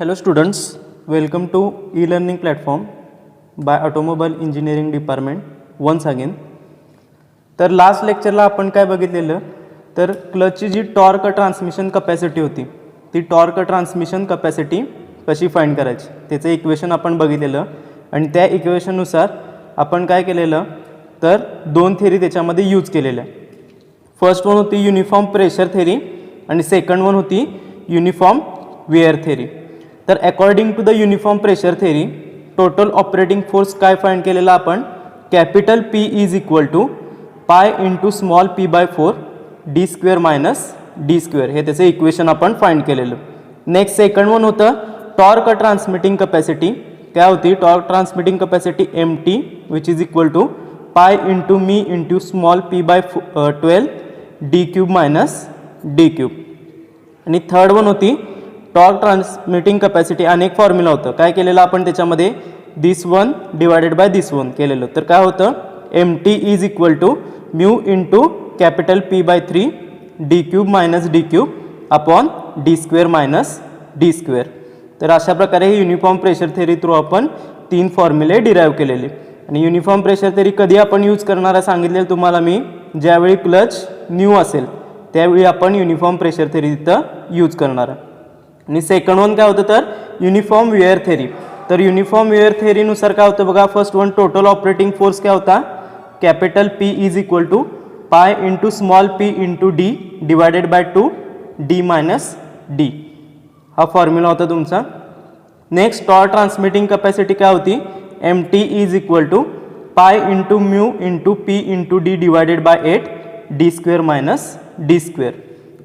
Hello students, welcome to e-learning platform by Automobile Engineering Department once again. तर last लेक्चरला आपण काय बघितलेलं तर क्लचची जी टॉर्क ट्रान्समिशन कपॅसिटी होती ती टॉर्क ट्रान्समिशन कपॅसिटी कशी फाइंड करायची त्याचं इक्वेशन आपण बघितलेलं आणि त्या इक्वेशननुसार आपण काय केलेलं तर दोन थेरी त्याच्यामध्ये यूज केलेल्या. फर्स्ट वन होती युनिफॉर्म प्रेशर थेरी आणि सेकंड वन होती युनिफॉर्म वेअर थेरी. तर according to the uniform pressure theory total operating force काय फाइंड केलेला आपण capital P is equal to pi into small p by 4 D square minus D square हे त्याचं equation आपण find केलेलं. Next second one होतं torque transmitting capacity. काय होती torque transmitting capacity MT which is equal to pi into mu into small p by 12 D cube minus D cube. आणि third one होती torque transmitting capacity. अनेक formula होतं काय केलेलं आपण त्याच्यामध्ये this one divided by this one केलेलं. तर काय होतं MT is equal to mu into capital P by 3 D cube minus D cube upon D square minus D square. तर अशा प्रकारे हे युनिफॉर्म प्रेशर थेरी थ्रू आपण तीन फॉर्म्युले डिराईव्ह केलेले. आणि युनिफॉर्म प्रेशर थेरी कधी आपण यूज करणार आहे सांगितलेलं तुम्हाला मी ज्यावेळी क्लच न्यू असेल त्यावेळी आपण युनिफॉर्म प्रेशर थेरी तिथं यूज करणार आहे. आणि सेकंड वन काय होतं तर युनिफॉर्म वेअर थेरी. तर युनिफॉर्म वेअर थेरीनुसार काय होतं बघा first one total operating force काय होता capital P is equal to pi into small p into D divided by 2 D minus D हा फॉर्म्युला होता तुमचा. नेक्स्ट टॉर्क ट्रान्समिटिंग कपॅसिटी काय होती MT is equal to pi into mu into p into D divided by 8 D square minus D square.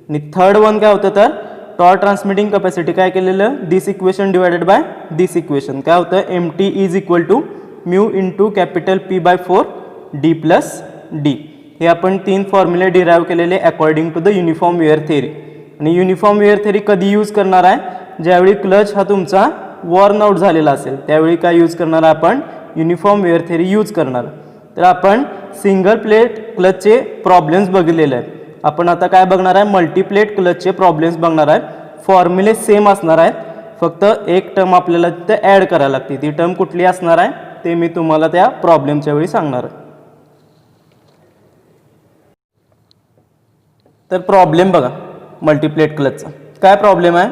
आणि third one काय होतं तर torque transmitting capacity काय केलेलं this equation divided by this equation काय होतं MT is equal to mu into capital P by 4 D plus D. हे आपण तीन फॉर्म्युले डिराईव्ह केलेले according to the uniform wear theory. आणि युनिफॉर्म वेअर थेरी कधी यूज करणार आहे ज्यावेळी क्लच हा तुमचा वॉर्न आउट झालेला असेल त्यावेळी काय यूज करणार आहे आपण युनिफॉर्म वेअर थेरी यूज करणार. तर आपण सिंगल प्लेट क्लचचे प्रॉब्लेम्स बघितलेले आहेत. आपण आता काय बघणार आहे मल्टीप्लेट क्लचचे प्रॉब्लेम्स बघणार आहे. फॉर्म्युले सेम असणार आहेत फक्त एक टर्म आपल्याला तिथे ॲड करायला लागते. ती टर्म कुठली असणार आहे ते मी तुम्हाला त्या प्रॉब्लेमच्या वेळी सांगणार आहे. तर प्रॉब्लेम बघा मल्टीप्लेट क्लचचा काय प्रॉब्लेम आहे.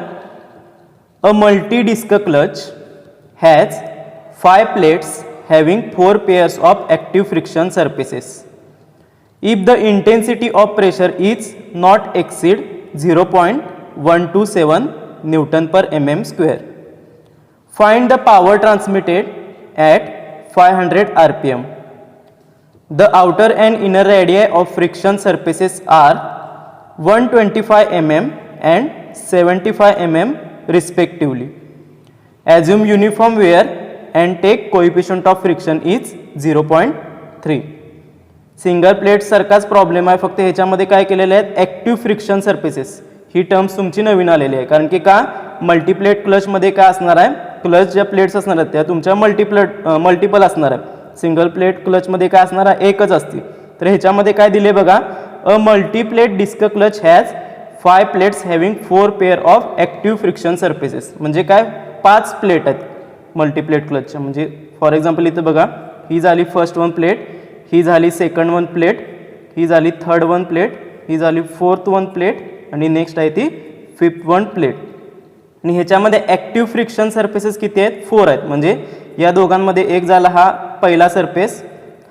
A multi disc clutch has 5 plates having 4 pairs of active friction surfaces. If the intensity of pressure is not exceed 0.127 Newton per mm square. Find the power transmitted at 500 rpm. The outer and inner radii of friction surfaces are 125 mm and 75 mm respectively. Assume uniform wear and take coefficient of friction is 0.3. Single plate सारखाच problem आहे फक्त ह्याच्यामध्ये काय केलेलं आहे active friction surfaces ही terms तुमची नवीन आलेली आहे. कारण की का मल्टीप्लेट क्लचमध्ये काय असणार आहे क्लच ज्या प्लेट्स असणार आहेत त्या तुमच्या मल्टिपल असणार आहे. सिंगल प्लेट क्लचमध्ये काय असणार आहे एकच असते. तर ह्याच्यामध्ये काय दिले बघा a multiplate disc clutch has 5 plates having 4 pair of active friction surfaces. म्हणजे काय 5 प्लेट आहेत मल्टीप्लेट क्लचच्या. म्हणजे फॉर एक्झाम्पल इथं बघा ही झाली फर्स्ट वन प्लेट ही झाली सेकंड वन प्लेट ही झाली थर्ड वन प्लेट ही झाली फोर्थ वन प्लेट आणि नेक्स्ट आहे ती फिफ्थ वन प्लेट. आणि ह्याच्यामध्ये ॲक्टिव्ह फ्रिक्शन सरफेसेस किती आहेत 4 आहेत. म्हणजे या दोघांमध्ये एक झाला हा पहिला सरफेस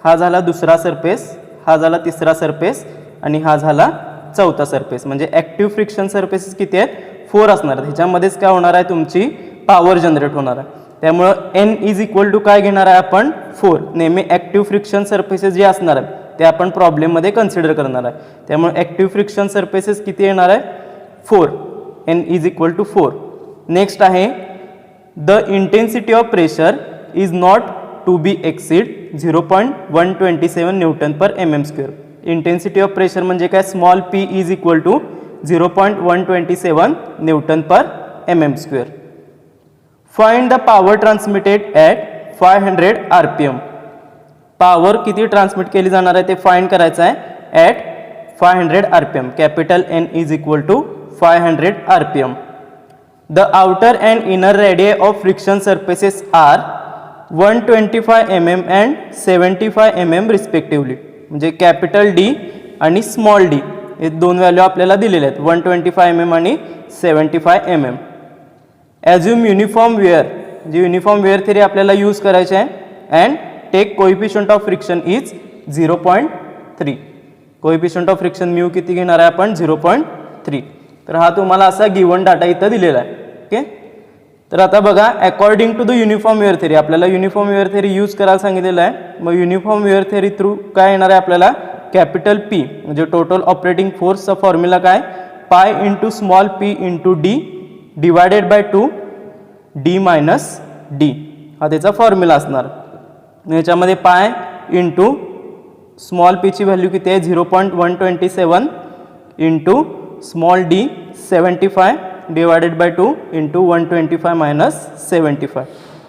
हा झाला दुसरा सरफेस हा झाला तिसरा सरफेस आणि हा झाला चौथा सरफेस. म्हणजे ॲक्टिव्ह फ्रिक्शन सरफेसेस किती आहेत 4 असणार आहेत. ह्याच्यामध्येच काय होणार आहे तुमची पॉवर जनरेट होणार आहे. त्यामुळं N इज इक्वल टू काय घेणार आहे आपण 4. नेहमी ॲक्टिव्ह फ्रिक्शन सरफेसेस जे असणार आहेत ते आपण प्रॉब्लेममध्ये कन्सिडर करणार आहे. त्यामुळे ॲक्टिव्ह फ्रिक्शन सरफेसेस किती येणार आहे 4. N is equal to 4. Next आहे the intensity of pressure is not to be exceed 0.127 newton per mm square. Intensity of pressure म्हणजे काय small p is equal to 0.127 newton per mm square. Find the power transmitted at 500 rpm. Power किती transmit केली जाणार आहे ते find करायचं आहे at 500 rpm. Capital N is equal to 500 rpm. The outer and inner radii of friction surfaces are 125 mm and 75 mm respectively. म्हणजे capital D आणि small D हे दोन व्हॅल्यू आपल्याला दिलेले आहेत, 125 mm आणि 75 mm. ॲज्युम युनिफॉर्म वेअर, जे uniform wear theory आपल्याला यूज करायचे आहे. And take coefficient of friction is 0.3. Coefficient of friction mu किती घेणार आहे आपण, 0.3. तर हा तुम्हाला असा गिवन डाटा इथं दिलेला आहे. ओके, तर आता बघा, according to the uniform wear theory आपल्याला युनिफॉर्म वेअर थेरी यूज करायला सांगितलेलं आहे. मग युनिफॉर्म वेअर थेरी थ्रू काय येणार आहे आपल्याला, कॅपिटल पी म्हणजे टोटल ऑपरेटिंग फोर्सचा फॉर्म्युला काय, पाय into small P into D divided by 2 D minus D, हा त्याचा फॉर्म्युला असणार. याच्यामध्ये पाय इंटू स्मॉल पीची व्हॅल्यू किती आहे, 0.127 into small D 75 divided by 2 into 125 minus 75.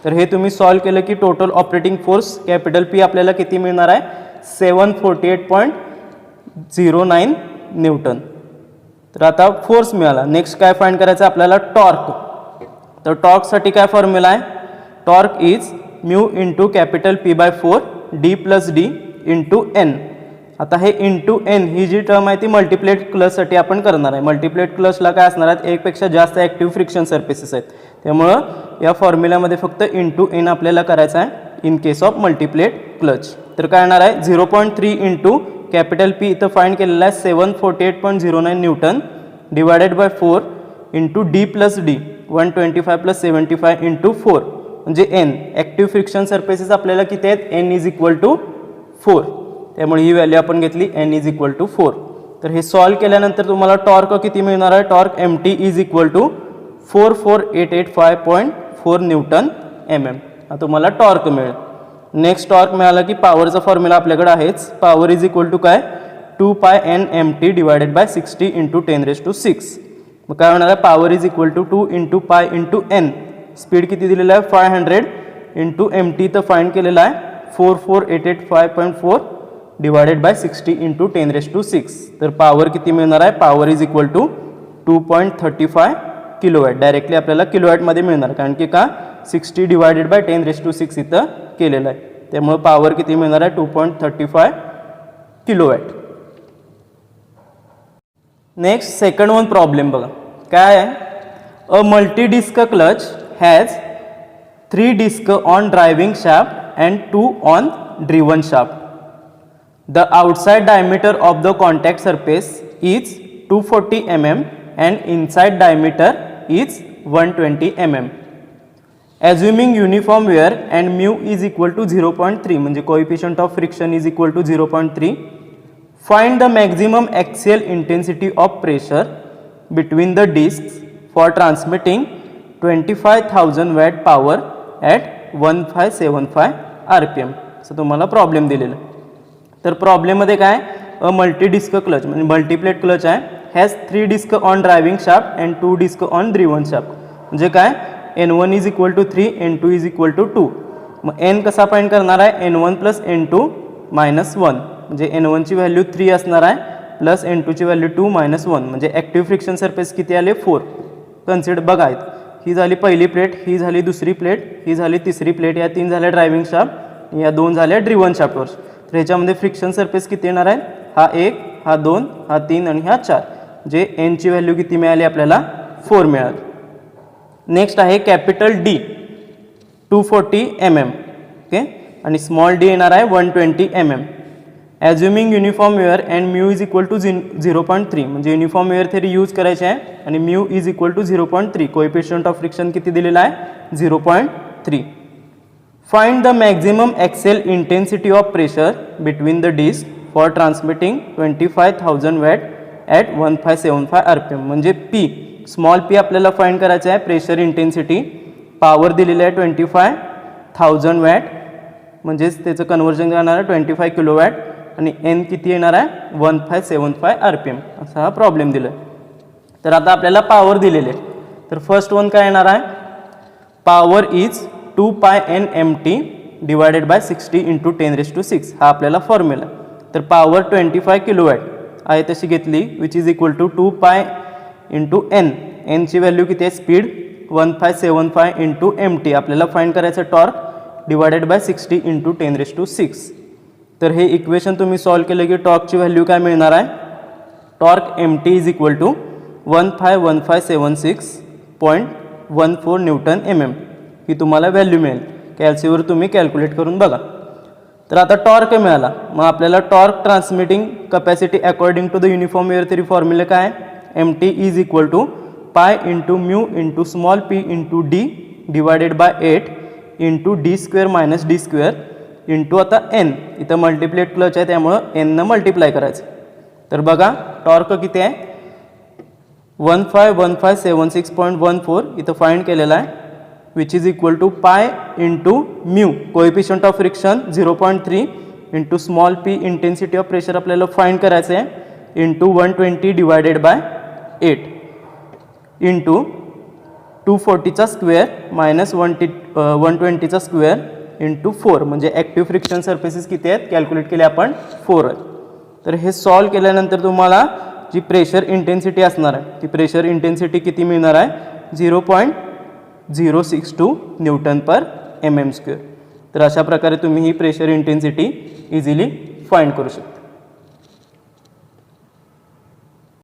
तर हे तुम्ही सॉल्व केलं की total operating force capital P आपल्याला किती मिळणार आहे, 748.09 न्यूटन. तर आता फोर्स मिळाला. नेक्स्ट काय फाइंड करायचं आपल्याला, टॉर्क. तर टॉर्कसाठी काय फॉर्म्युला आहे, torque is mu into capital P by 4 D plus D into N. आता हे इंटू एन ही जी टर्म आहे ती मल्टिप्लेट क्लचसाठी आपण करणार आहे. मल्टिप्लेट क्लचला काय असणार आहेत, एकपेक्षा जास्त ॲक्टिव्ह फ्रिक्शन सर्फेसेस आहेत, त्यामुळं या फॉर्म्युल्यामध्ये फक्त इंटू एन आपल्याला करायचं आहे इन केस ऑफ मल्टिप्लेट क्लच. तर काय येणार आहे, 0.3 इंटू कॅपिटल पी इथं फाइंड केलेला आहे 748.09 Newton divided by 4 into D plus D 125 plus 75 into 4 म्हणजे एन. ॲक्टिव्ह फ्रिक्शन सर्फेसेस आपल्याला किती आहेत, एन इज इक्वल टू 4. त्यामुळे ही व्हॅल्यू आपण घेतली, एन इज इक्वल टू 4. तर हे सॉल्व केल्यानंतर तुम्हाला टॉर्क किती मिळणार आहे, torque M T is equal to 44885.4 newton M M, हा तुम्हाला टॉर्क मिळेल. नेक्स्ट टॉर्क मिळाला की पॉवरचा फॉर्म्युला आपल्याकडे आहेच. पॉवर इज इक्वल टू काय, 2 pi N M T divided by 60 into 10⁶. मग काय होणार आहे, power is equal to 2 into pi into N. Speed किती दिलेला आहे, 500 इंटू एम टी तर फाइंड केलेला आहे 44885.4 डिवायडेड बाय 60 इंटू 10⁶. तर पॉवर किती मिळणार आहे, power is equal to 2.35 kilowatt. Directly आपल्याला किलोवॅटमध्ये मिळणार, कारण की का 60 डिवायडेड बाय 10⁶ इथं केलेलं आहे. त्यामुळे पॉवर किती मिळणार आहे, 2.35 kilowatt. Next second one problem बघा काय आहे, a multi disc clutch has 3 disc on driving shaft and 2 on driven shaft. The outside diameter of the contact surface is 240 mm and inside diameter is 120 mm. Assuming uniform wear and mu is equal to 0.3 म्हणजे coefficient of friction is equal to 0.3. Find the maximum axial intensity of pressure between the discs for transmitting 25,000 watt power at 1575 rpm. असं तुम्हाला problem दिलेला. तर प्रॉब्लेममध्ये काय, a multi disc clutch म्हणजे multiplate clutch आहे, has 3 disc on driving shaft and 2 disc on driven shaft. म्हणजे काय, N1 is equal to 3, N2 is equal to 2. मग N कसा फाइंड करणार आहे, N1 प्लस N2 मायनस 1. म्हणजे N1ची व्हॅल्यू 3 असणार आहे प्लस N2ची व्हॅल्यू 2 मायनस 1. म्हणजे ॲक्टिव्ह फ्रिक्शन सर्फेस किती आले, 4. कन्सिडर बघा, ही झाली पहिली प्लेट, ही झाली दुसरी प्लेट, ही झाली तिसरी प्लेट, या 3 झाल्या ड्रायव्हिंग शाफ्ट, या 2 झाल्या ड्रिवन शाफ्टवर. तर ह्याच्यामध्ये फ्रिक्शन सर्फेस किती येणार आहे, हा 1, हा 2, हा 3 आणि हा 4. जे एनची व्हॅल्यू किती मिळाली आपल्याला, 4 मिळाली. नेक्स्ट आहे कॅपिटल डी 240 mm. ओके, आणि स्मॉल डी येणार आहे 120 mm. Assuming uniform wear and mu is equal to 0.3 म्हणजे युनिफॉर्म वेअर थेरी यूज करायचे आहे आणि mu is equal to 0.3. Coefficient of friction किती दिलेला आहे, 0.3. Find the maximum axial intensity of pressure between the disc for transmitting 25,000 watt at 1575 rpm. म्हणजे P small p आपल्याला find करायचं आहे, प्रेशर इंटेन्सिटी, पॉवर दिलेली आहे 25,000 वॅट म्हणजेच त्याचं कन्व्हर्जन करणार आहे 25 किलोवॅट आणि n किती येणार आहे 1575 rpm. असा हा प्रॉब्लेम दिला. तर आता आपल्याला पॉवर दिलेली आहे. तर फर्स्ट वन काय येणार आहे, power is 2 pi N M T divided by 60 into 10⁶. हा आपल्याला फॉर्म्युला. तर पॉवर 25 किलोवॅट आहे तशी घेतली, विच इज इक्वल टू 2 पाय इंटू एन. एनची व्हॅल्यू किती आहे, स्पीड 1575 इंटू mt आपल्याला फाइंड करायचं टॉर्क डिवायडेड बाय 60 इंटू 10⁶. तर हे इक्वेशन तुम्ही सॉल्व केलं की टॉर्कची व्हॅल्यू काय मिळणार आहे, torque mt is equal to 151576.14 newton mm ही तुम्हाला व्हॅल्यू मिळेल. कॅल्सीवर तुम्ही कॅल्क्युलेट करून बघा. तर आता टॉर्क मिळाला, मग आपल्याला torque transmitting capacity according to the uniform wear theory formula काय, mt is equal to pi into mu into small p into d divided by 8 into d square minus d square into आता n, इथं मल्टिप्लेट clutch आहे त्यामुळं n न multiply करायचं. तर बघा torque किती आहे, 151576.14 इथं फाइंड केलेला आहे, which is equal to pi into mu coefficient of friction 0.3 into small p intensity of pressure आपल्याला फाइंड करायचं आहे इंटू 120 डिवायडेड बाय 8 इंटू 240चा स्क्वेअर मायनस 120चा स्क्वेअर इंटू 4 म्हणजे ॲक्टिव्ह फ्रिक्शन सर्फेसेस किती आहेत कॅल्क्युलेट केले आपण 4 आहेत. तर हे सॉल्व केल्यानंतर तुम्हाला जी प्रेशर इंटेन्सिटी असणार आहे ती प्रेशर इंटेन्सिटी किती मिळणार आहे, 0.062 न्यूटन पर mm स्क्वेअर. तर अशा प्रकारे तुम्ही ही प्रेशर इंटेन्सिटी इझिली फाइंड करू शकता.